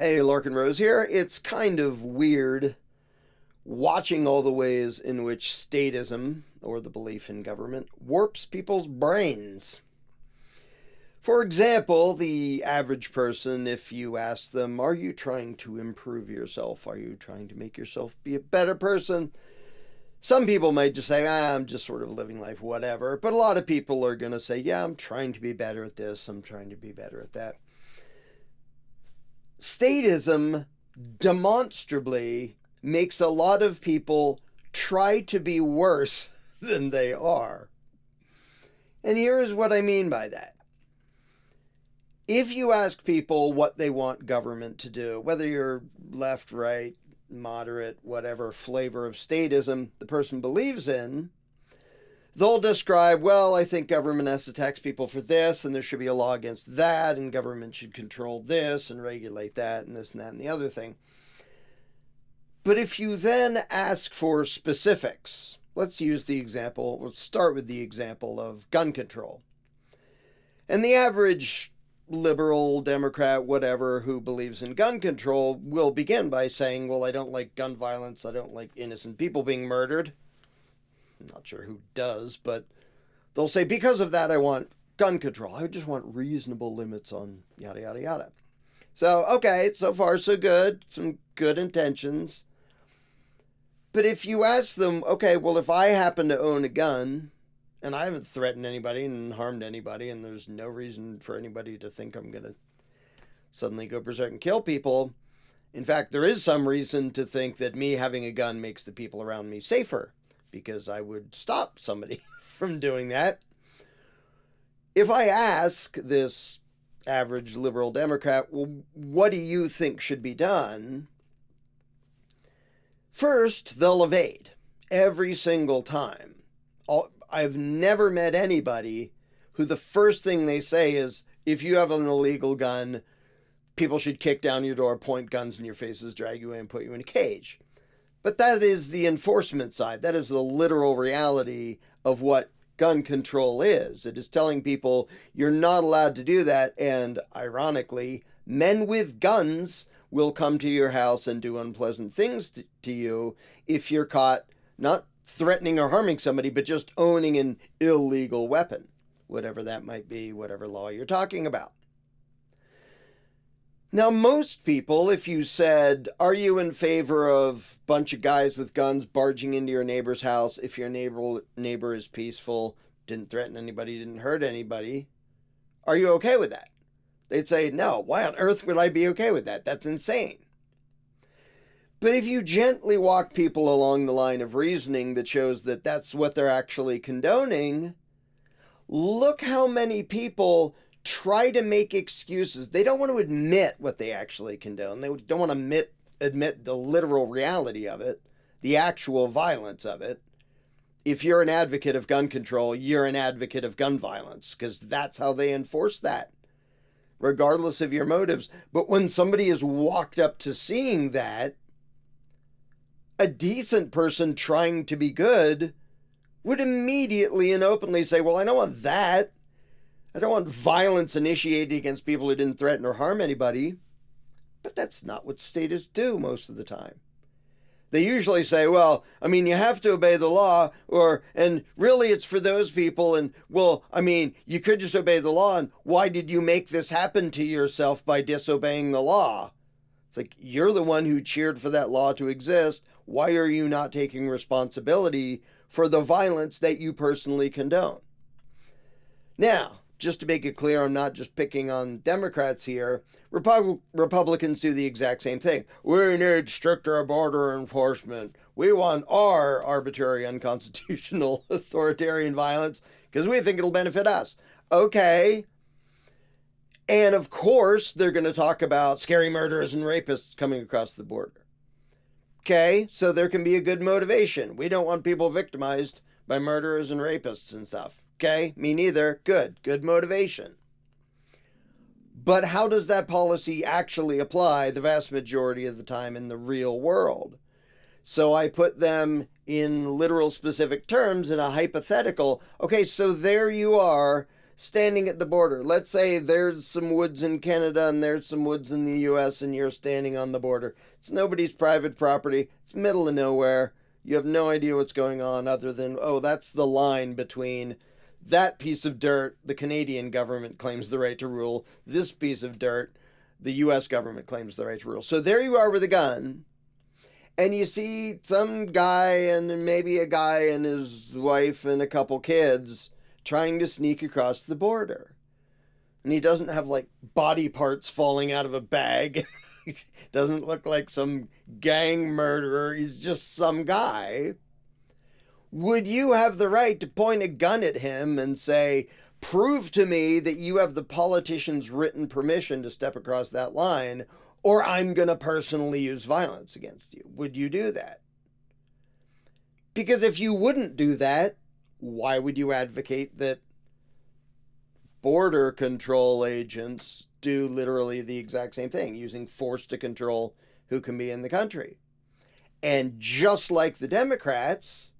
Hey, Larken Rose here. It's kind of weird watching all the ways in which statism, or the belief in government, warps people's brains. For example, the average person, if you ask them, are you trying to improve yourself? Are you trying to make yourself be a better person? Some people might just say, I'm just sort of living life, whatever. But a lot of people are going to say, yeah, I'm trying to be better at this. I'm trying to be better at that. Statism demonstrably makes a lot of people try to be worse than they are. And here is what I mean by that. If you ask people what they want government to do, whether you're left, right, moderate, whatever flavor of statism the person believes in, they'll describe, well, I think government has to tax people for this, and there should be a law against that, and government should control this and regulate that, and this and that and the other thing. But if you then ask for specifics, let's start with the example of gun control. And the average liberal, Democrat, whatever, who believes in gun control will begin by saying, well, I don't like gun violence, I don't like innocent people being murdered. I'm not sure who does, but they'll say, because of that, I want gun control. I just want reasonable limits on yada, yada, yada. So, okay, so far so good, some good intentions. But if you ask them, okay, well, if I happen to own a gun, and I haven't threatened anybody and harmed anybody, and there's no reason for anybody to think I'm going to suddenly go berserk and kill people. In fact, there is some reason to think that me having a gun makes the people around me safer, because I would stop somebody from doing that. If I ask this average liberal Democrat, well, what do you think should be done? First, they'll evade every single time. I've never met anybody who the first thing they say is, if you have an illegal gun, people should kick down your door, point guns in your faces, drag you in, and put you in a cage. But that is the enforcement side. That is the literal reality of what gun control is. It is telling people you're not allowed to do that. And ironically, men with guns will come to your house and do unpleasant things to you if you're caught not threatening or harming somebody, but just owning an illegal weapon, whatever that might be, whatever law you're talking about. Now, most people, if you said, are you in favor of a bunch of guys with guns barging into your neighbor's house if your neighbor is peaceful, didn't threaten anybody, didn't hurt anybody, are you okay with that? They'd say, no, why on earth would I be okay with that? That's insane. But if you gently walk people along the line of reasoning that shows that that's what they're actually condoning, look how many people try to make excuses. They don't want to admit what they actually condone. They don't want to admit the literal reality of it, the actual violence of it. If you're an advocate of gun control, you're an advocate of gun violence, because that's how they enforce that, regardless of your motives. But when somebody is walked up to seeing that, a decent person trying to be good would immediately and openly say, well, I don't want that. I don't want violence initiated against people who didn't threaten or harm anybody. But that's not what statists do most of the time. They usually say, well, I mean, you have to obey the law, and really it's for those people, and, well, I mean, you could just obey the law, and why did you make this happen to yourself by disobeying the law? It's like, you're the one who cheered for that law to exist. Why are you not taking responsibility for the violence that you personally condone? Now, just to make it clear, I'm not just picking on Democrats here. Republicans do the exact same thing. We need stricter border enforcement. We want our arbitrary, unconstitutional, authoritarian violence because we think it'll benefit us. Okay. And of course, they're going to talk about scary murderers and rapists coming across the border. Okay, so there can be a good motivation. We don't want people victimized by murderers and rapists and stuff. Okay, me neither. Good motivation. But how does that policy actually apply the vast majority of the time in the real world? So I put them in literal specific terms in a hypothetical. Okay, so there you are standing at the border. Let's say there's some woods in Canada and there's some woods in the US and you're standing on the border. It's nobody's private property. It's middle of nowhere. You have no idea what's going on other than, oh, that's the line between that piece of dirt the Canadian government claims the right to rule. This piece of dirt the US government claims the right to rule. So there you are with a gun. And you see some guy and maybe a guy and his wife and a couple kids trying to sneak across the border. And he doesn't have like body parts falling out of a bag. He doesn't look like some gang murderer. He's just some guy. Would you have the right to point a gun at him and say, prove to me that you have the politician's written permission to step across that line, or I'm going to personally use violence against you? Would you do that? Because if you wouldn't do that, why would you advocate that border control agents do literally the exact same thing, using force to control who can be in the country? And just like the Democrats,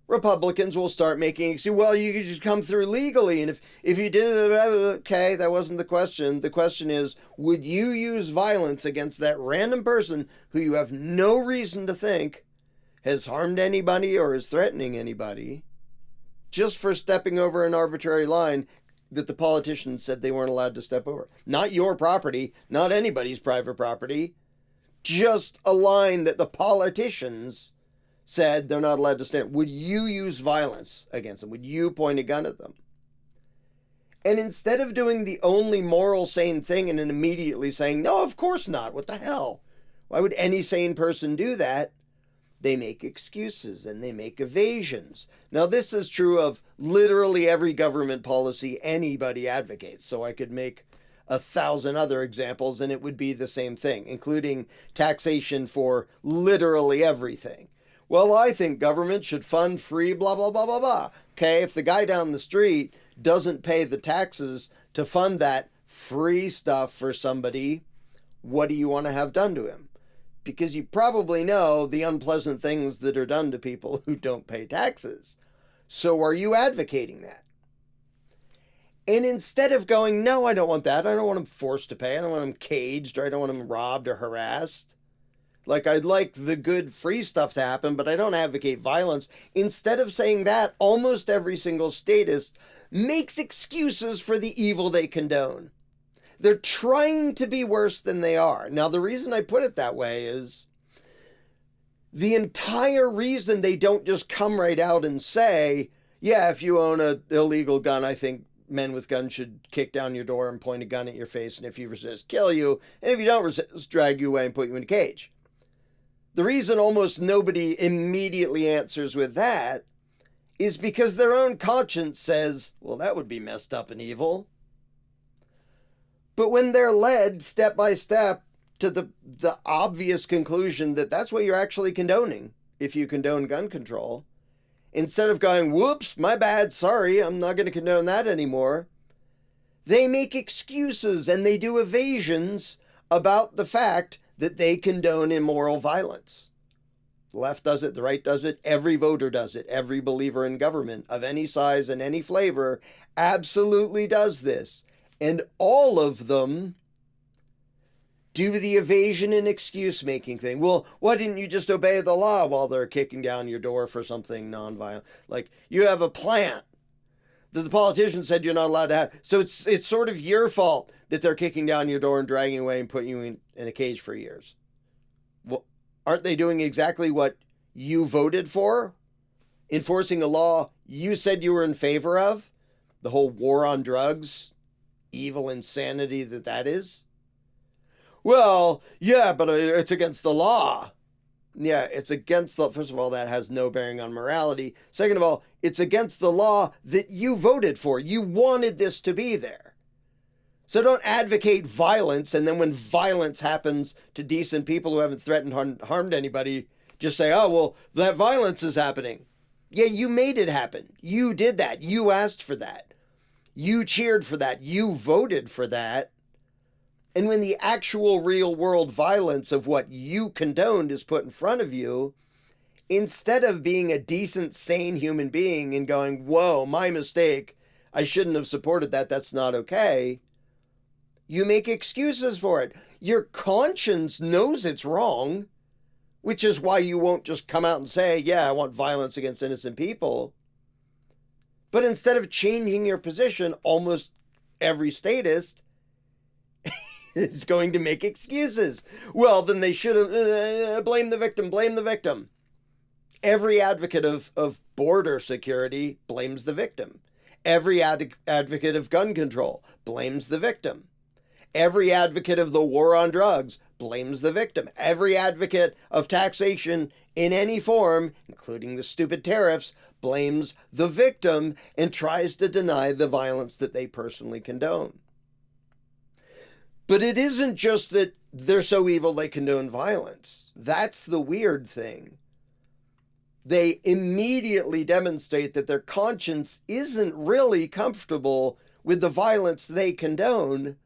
Republicans will start making excuses. Well, you can just come through legally. And if you didn't, okay, that wasn't the question. The question is, would you use violence against that random person who you have no reason to think has harmed anybody or is threatening anybody, just for stepping over an arbitrary line that the politicians said they weren't allowed to step over? Not your property, not anybody's private property, just a line that the politicians said they're not allowed to stand. Would you use violence against them? Would you point a gun at them? And instead of doing the only moral sane thing and then immediately saying, no, of course not, what the hell? Why would any sane person do that? They make excuses and they make evasions. Now, this is true of literally every government policy anybody advocates. So I could make 1,000 other examples and it would be the same thing, including taxation for literally everything. Well, I think government should fund free blah, blah, blah, blah, blah. Okay, if the guy down the street doesn't pay the taxes to fund that free stuff for somebody, what do you want to have done to him? Because you probably know the unpleasant things that are done to people who don't pay taxes. So are you advocating that? And instead of going, no, I don't want that. I don't want him forced to pay. I don't want him caged, or I don't want him robbed or harassed. Like, I'd like the good free stuff to happen, but I don't advocate violence. Instead of saying that, almost every single statist makes excuses for the evil they condone. They're trying to be worse than they are. Now, the reason I put it that way is the entire reason they don't just come right out and say, yeah, if you own an illegal gun, I think men with guns should kick down your door and point a gun at your face, and if you resist, kill you, and if you don't resist, drag you away and put you in a cage. The reason almost nobody immediately answers with that is because their own conscience says, well, that would be messed up and evil. But when they're led step by step to the obvious conclusion that that's what you're actually condoning if you condone gun control, instead of going, whoops, my bad, sorry, I'm not going to condone that anymore, they make excuses and they do evasions about the fact that they condone immoral violence. The left does it, the right does it, every voter does it, every believer in government of any size and any flavor absolutely does this. And all of them do the evasion and excuse making thing. Well, why didn't you just obey the law while they're kicking down your door for something nonviolent? Like, you have a plant that the politician said you're not allowed to have. So it's sort of your fault that they're kicking down your door and dragging you away and putting you in a cage for years. Well, aren't they doing exactly what you voted for? Enforcing a law you said you were in favor of? The whole war on drugs, evil insanity that is? Well, yeah, but it's against the law. Yeah, it's against the, first of all, that has no bearing on morality. Second of all, it's against the law that you voted for. You wanted this to be there. So don't advocate violence, and then when violence happens to decent people who haven't threatened, harmed anybody, just say, oh, well, that violence is happening. Yeah, you made it happen. You did that. You asked for that. You cheered for that. You voted for that. And when the actual real world violence of what you condoned is put in front of you, instead of being a decent, sane human being and going, whoa, my mistake, I shouldn't have supported that. That's not okay. You make excuses for it. Your conscience knows it's wrong, which is why you won't just come out and say, yeah, I want violence against innocent people. But instead of changing your position, almost every statist is going to make excuses. Well, then they should have blame the victim. Every advocate of border security blames the victim. Every advocate of gun control blames the victim. Every advocate of the war on drugs blames the victim. Every advocate of taxation in any form, including the stupid tariffs, blames the victim and tries to deny the violence that they personally condone. But it isn't just that they're so evil they condone violence. That's the weird thing. They immediately demonstrate that their conscience isn't really comfortable with the violence they condone,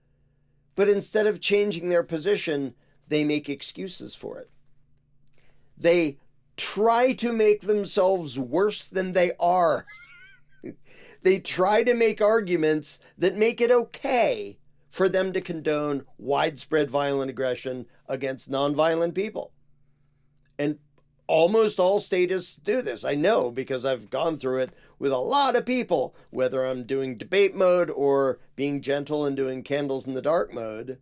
but instead of changing their position, they make excuses for it. They try to make themselves worse than they are. They try to make arguments that make it okay for them to condone widespread violent aggression against nonviolent people. And almost all statists do this. I know because I've gone through it with a lot of people, whether I'm doing debate mode or being gentle and doing candles in the dark mode.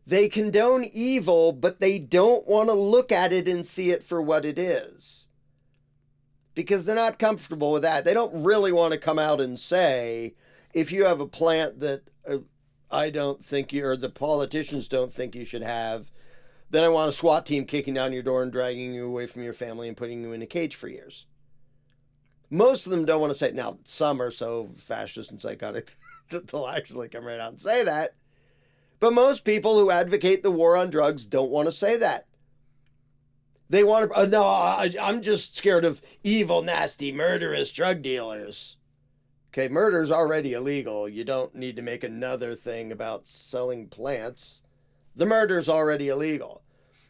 They condone evil, but they don't want to look at it and see it for what it is. Because they're not comfortable with that. They don't really want to come out and say, if you have a plant that I don't think you, or the politicians don't think you should have, then I want a SWAT team kicking down your door and dragging you away from your family and putting you in a cage for years. Most of them don't want to say it. Now, some are so fascist and psychotic that they'll actually come right out and say that. But most people who advocate the war on drugs don't want to say that. They want to, I'm just scared of evil, nasty, murderous drug dealers. Okay, murder's already illegal. You don't need to make another thing about selling plants. The murder's already illegal.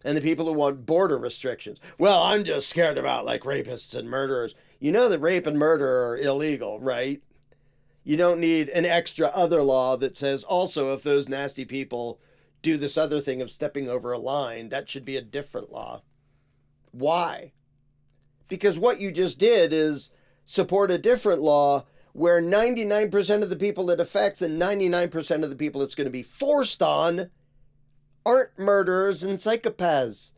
And the people who want border restrictions. Well, I'm just scared about like rapists and murderers. You know that rape and murder are illegal, right? You don't need an extra other law that says also if those nasty people do this other thing of stepping over a line, that should be a different law. Why? Because what you just did is support a different law where 99% of the people it affects and 99% of the people it's going to be forced on aren't murderers and psychopaths.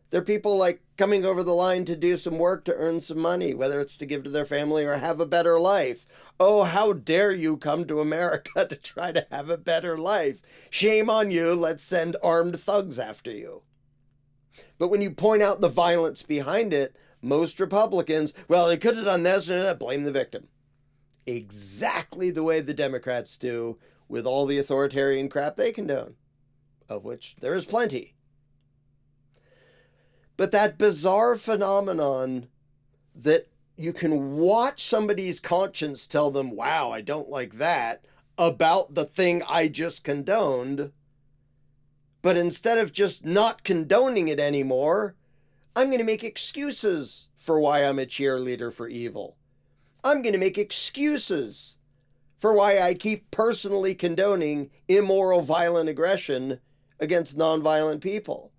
They're people like coming over the line to do some work to earn some money, whether it's to give to their family or have a better life. Oh, how dare you come to America to try to have a better life? Shame on you. Let's send armed thugs after you. But when you point out the violence behind it, most Republicans, well, they could have done this and blame the victim. Exactly the way the Democrats do with all the authoritarian crap they condone, of which there is plenty. But that bizarre phenomenon that you can watch somebody's conscience tell them, wow, I don't like that, about the thing I just condoned, but instead of just not condoning it anymore, I'm going to make excuses for why I'm a cheerleader for evil. I'm going to make excuses for why I keep personally condoning immoral, violent aggression against nonviolent people.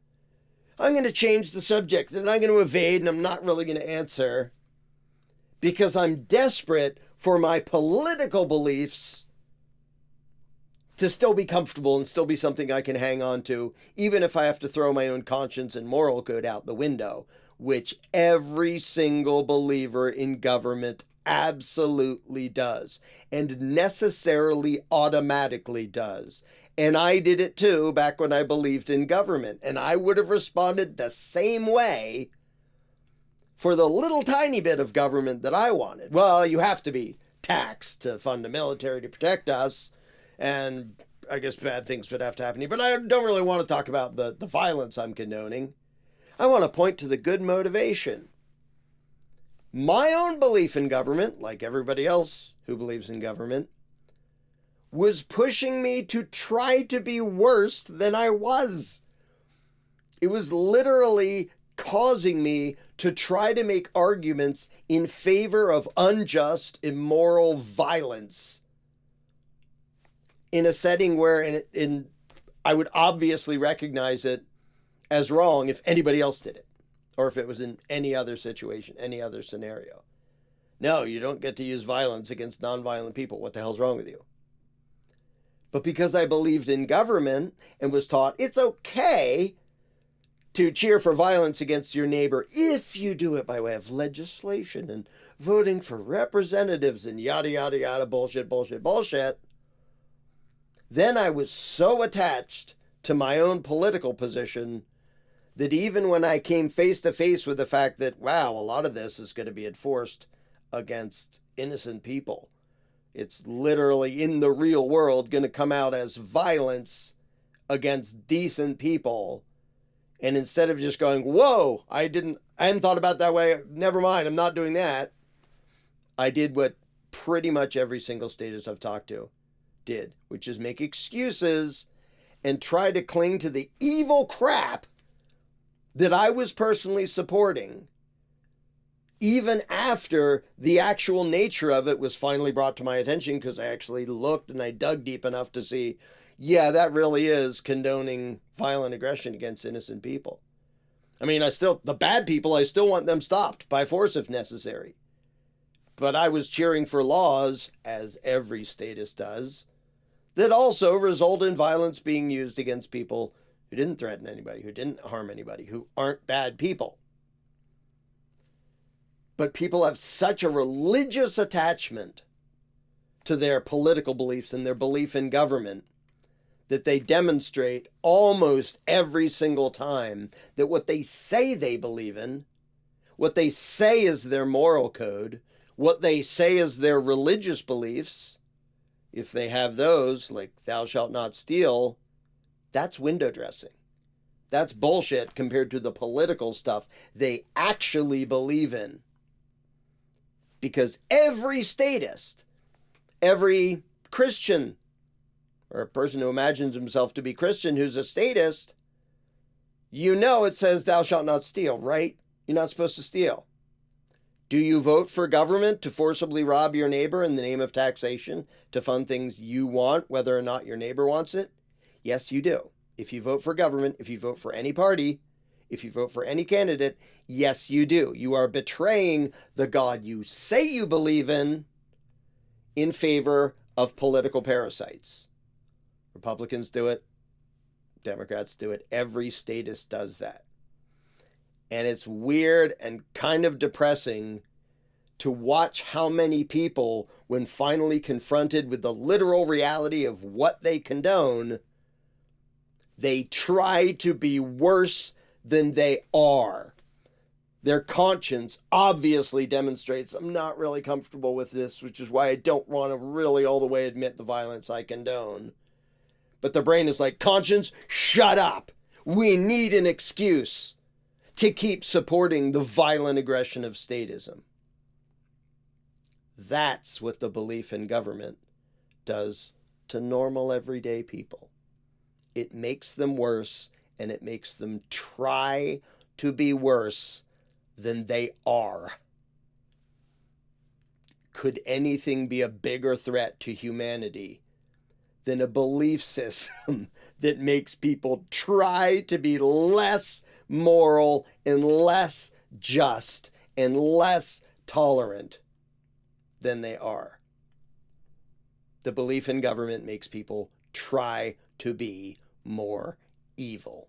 I'm going to change the subject and I'm going to evade and I'm not really going to answer because I'm desperate for my political beliefs to still be comfortable and still be something I can hang on to, even if I have to throw my own conscience and moral code out the window, which every single believer in government absolutely does and necessarily automatically does. And I did it too back when I believed in government. And I would have responded the same way for the little tiny bit of government that I wanted. Well, you have to be taxed to fund the military to protect us. And I guess bad things would have to happen here. But I don't really want to talk about the violence I'm condoning. I want to point to the good motivation. My own belief in government, like everybody else who believes in government, was pushing me to try to be worse than I was. It was literally causing me to try to make arguments in favor of unjust, immoral violence in a setting where I would obviously recognize it as wrong if anybody else did it, or if it was in any other situation, any other scenario. No, you don't get to use violence against nonviolent people. What the hell's wrong with you? But because I believed in government and was taught it's okay to cheer for violence against your neighbor if you do it by way of legislation and voting for representatives and yada, yada, yada, bullshit, bullshit, bullshit, then I was so attached to my own political position that even when I came face to face with the fact that, wow, a lot of this is going to be enforced against innocent people, it's literally in the real world going to come out as violence against decent people. And instead of just going, whoa, I hadn't thought about it that way, never mind, I'm not doing that, I did what pretty much every single statist I've talked to did, which is make excuses and try to cling to the evil crap that I was personally supporting, even after the actual nature of it was finally brought to my attention, because I actually looked and I dug deep enough to see, yeah, that really is condoning violent aggression against innocent people. I mean, the bad people, I still want them stopped by force if necessary. But I was cheering for laws, as every statist does, that also result in violence being used against people who didn't threaten anybody, who didn't harm anybody, who aren't bad people. But people have such a religious attachment to their political beliefs and their belief in government that they demonstrate almost every single time that what they say they believe in, what they say is their moral code, what they say is their religious beliefs, if they have those, like thou shalt not steal, that's window dressing. That's bullshit compared to the political stuff they actually believe in. Because every statist, every Christian, or a person who imagines himself to be Christian who's a statist, it says thou shalt not steal, right? You're not supposed to steal. Do you vote for government to forcibly rob your neighbor in the name of taxation to fund things you want, whether or not your neighbor wants it? Yes, you do. If you vote for government, if you vote for any party, if you vote for any candidate, yes, you do. You are betraying the God you say you believe in favor of political parasites. Republicans do it. Democrats do it. Every statist does that. And it's weird and kind of depressing to watch how many people, when finally confronted with the literal reality of what they condone, they try to be worse than they are. Their conscience obviously demonstrates, I'm not really comfortable with this, which is why I don't want to really all the way admit the violence I condone. But the brain is like, conscience, shut up. We need an excuse to keep supporting the violent aggression of statism. That's what the belief in government does to normal everyday people. It makes them worse, and it makes them try to be worse than they are. Could anything be a bigger threat to humanity than a belief system that makes people try to be less moral and less just and less tolerant than they are? The belief in government makes people try to be more evil.